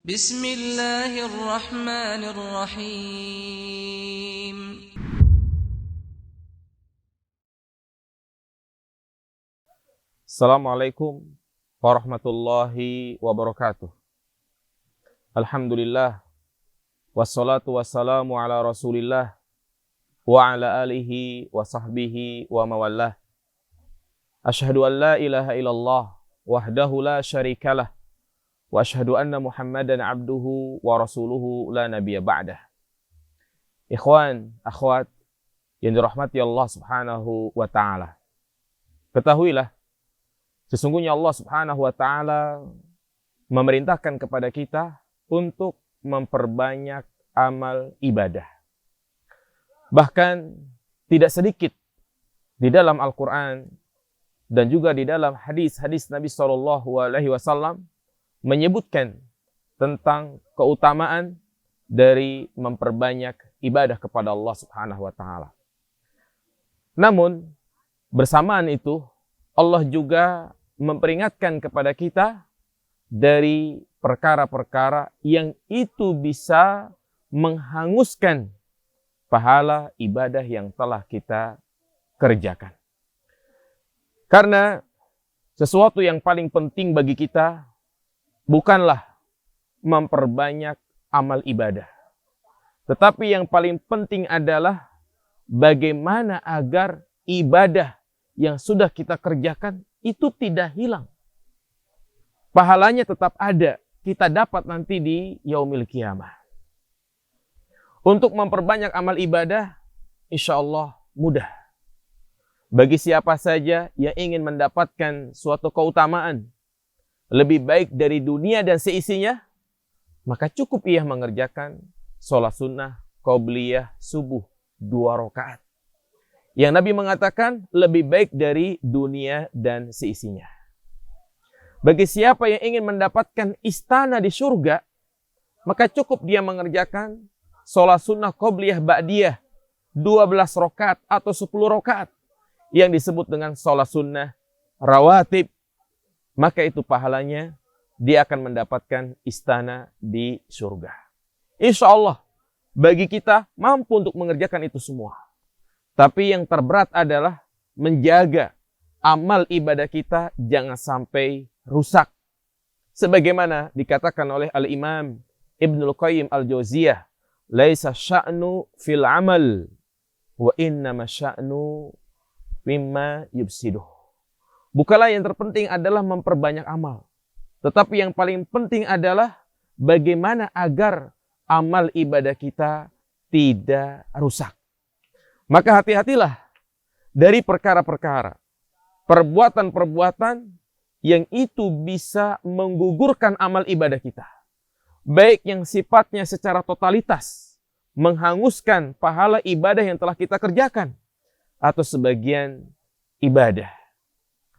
Bismillahirrahmanirrahim. Assalamualaikum warahmatullahi wabarakatuh. Alhamdulillah, wassalatu wassalamu ala rasulillah wa ala alihi wa sahbihi wa mawallah. Ashhadu an la ilaha illallah wahdahu la syarikalah wa ashhadu anna Muhammadan abduhu wa rasuluhu la nabiyya ba'dah. Ikhwan, akhwat yang dirahmati Allah Subhanahu wa taala. Ketahuilah, sesungguhnya Allah Subhanahu wa taala memerintahkan kepada kita untuk memperbanyak amal ibadah. Bahkan tidak sedikit di dalam Al-Quran dan juga di dalam hadis-hadis Nabi SAW menyebutkan tentang keutamaan dari memperbanyak ibadah kepada Allah Subhanahu wa taala. Namun bersamaan itu Allah juga memperingatkan kepada kita dari perkara-perkara yang itu bisa menghanguskan pahala ibadah yang telah kita kerjakan. Karena sesuatu yang paling penting bagi kita bukanlah memperbanyak amal ibadah, tetapi yang paling penting adalah bagaimana agar ibadah yang sudah kita kerjakan itu tidak hilang. Pahalanya tetap ada, kita dapat nanti di yaumil qiyamah. Untuk memperbanyak amal ibadah, insya Allah mudah. Bagi siapa saja yang ingin mendapatkan suatu keutamaan lebih baik dari dunia dan seisinya, maka cukup ia mengerjakan sholat sunnah, qobliyah, subuh 2 rakaat. Yang Nabi mengatakan lebih baik dari dunia dan seisinya. Bagi siapa yang ingin mendapatkan istana di surga, maka cukup dia mengerjakan sholat sunnah qobliyah ba'diyah 12 rakaat atau 10 rakaat yang disebut dengan sholat sunnah rawatib. Maka itu pahalanya dia akan mendapatkan istana di surga. Insya Allah bagi kita mampu untuk mengerjakan itu semua. Tapi yang terberat adalah menjaga amal ibadah kita jangan sampai rusak. Sebagaimana dikatakan oleh Al-Imam Ibnul Qayyim Al-Jauziyah, laisa sya'nu fil amal wa innama sya'nu mimma yufsiduh. Bukanlah yang terpenting adalah memperbanyak amal, tetapi yang paling penting adalah bagaimana agar amal ibadah kita tidak rusak. Maka hati-hatilah dari perkara-perkara, perbuatan-perbuatan yang itu bisa menggugurkan amal ibadah kita. Baik yang sifatnya secara totalitas menghanguskan pahala ibadah yang telah kita kerjakan, atau sebagian ibadah.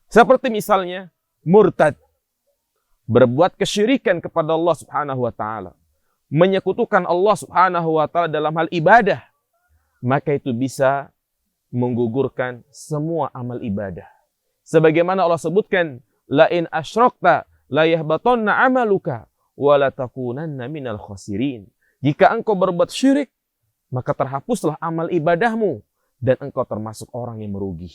Seperti misalnya murtad, berbuat kesyirikan kepada Allah Subhanahu wa taala, menyekutukan Allah Subhanahu wa taala dalam hal ibadah, maka itu bisa menggugurkan semua amal ibadah. Sebagaimana Allah sebutkan, la in asyrakta la yahbatanna amaluka wa la takunanna minal khasirin. Jika engkau berbuat syirik, maka terhapuslah amal ibadahmu dan engkau termasuk orang yang merugi.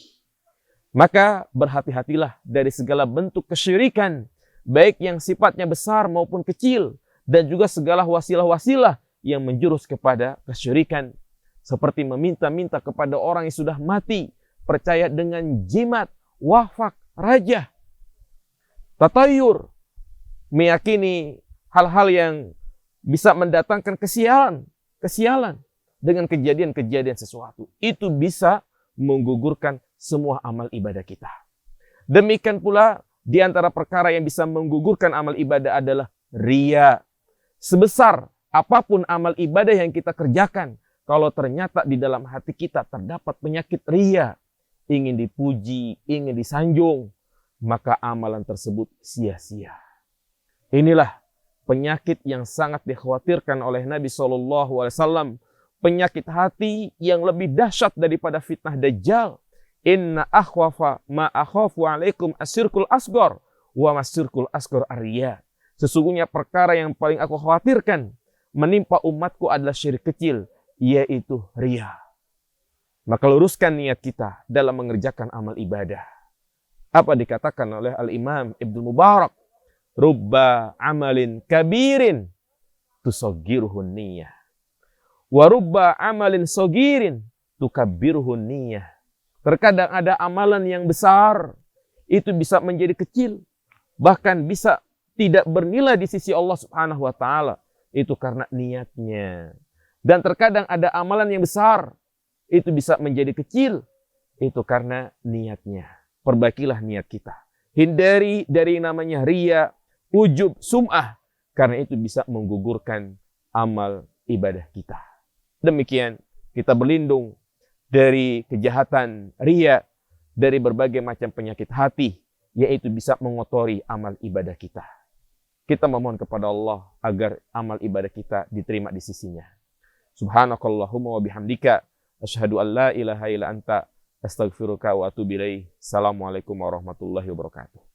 Maka berhati-hatilah dari segala bentuk kesyirikan, baik yang sifatnya besar maupun kecil, dan juga segala wasilah-wasilah yang menjurus kepada kesyirikan. Seperti meminta-minta kepada orang yang sudah mati, percaya dengan jimat, wafak, rajah, tatayur, meyakini hal-hal yang bisa mendatangkan kesialan dengan kejadian-kejadian sesuatu. Itu bisa menggugurkan semua amal ibadah kita. Demikian pula di antara perkara yang bisa menggugurkan amal ibadah adalah riya. Sebesar apapun amal ibadah yang kita kerjakan, kalau ternyata di dalam hati kita terdapat penyakit riya, ingin dipuji, ingin disanjung, maka amalan tersebut sia-sia. Inilah penyakit yang sangat dikhawatirkan oleh Nabi SAW. Penyakit hati yang lebih dahsyat daripada fitnah Dajjal. Inna akhwafa ma akhafu alaikum asyirkul asgor wa masyirkul asgor ar-riya. Sesungguhnya perkara yang paling aku khawatirkan menimpa umatku adalah syirik kecil, yaitu riya. Maka luruskan niat kita dalam mengerjakan amal ibadah. Apa dikatakan oleh Al-Imam Ibnu Mubarak? Rubba amalin kabirin tusaggiruhun niyah. Wa rubba amalin sogirin tukabbiruhun niyah. Terkadang ada amalan yang besar, itu bisa menjadi kecil. Bahkan bisa tidak bernilai di sisi Allah Subhanahu wa Ta'ala. Itu karena niatnya. Dan terkadang ada amalan yang besar, itu bisa menjadi kecil. Itu karena niatnya. Perbaikilah niat kita. Hindari dari namanya riya, ujub, sum'ah. Karena itu bisa menggugurkan amal ibadah kita. Demikian kita berlindung dari kejahatan riya, dari berbagai macam penyakit hati, yaitu bisa mengotori amal ibadah kita. Kita memohon kepada Allah agar amal ibadah kita diterima di sisinya. Subhanakallahumma wa bihamdika asyhadu an la ilaha illa anta astaghfiruka wa atubu ilaik. Assalamualaikum warahmatullahi wabarakatuh.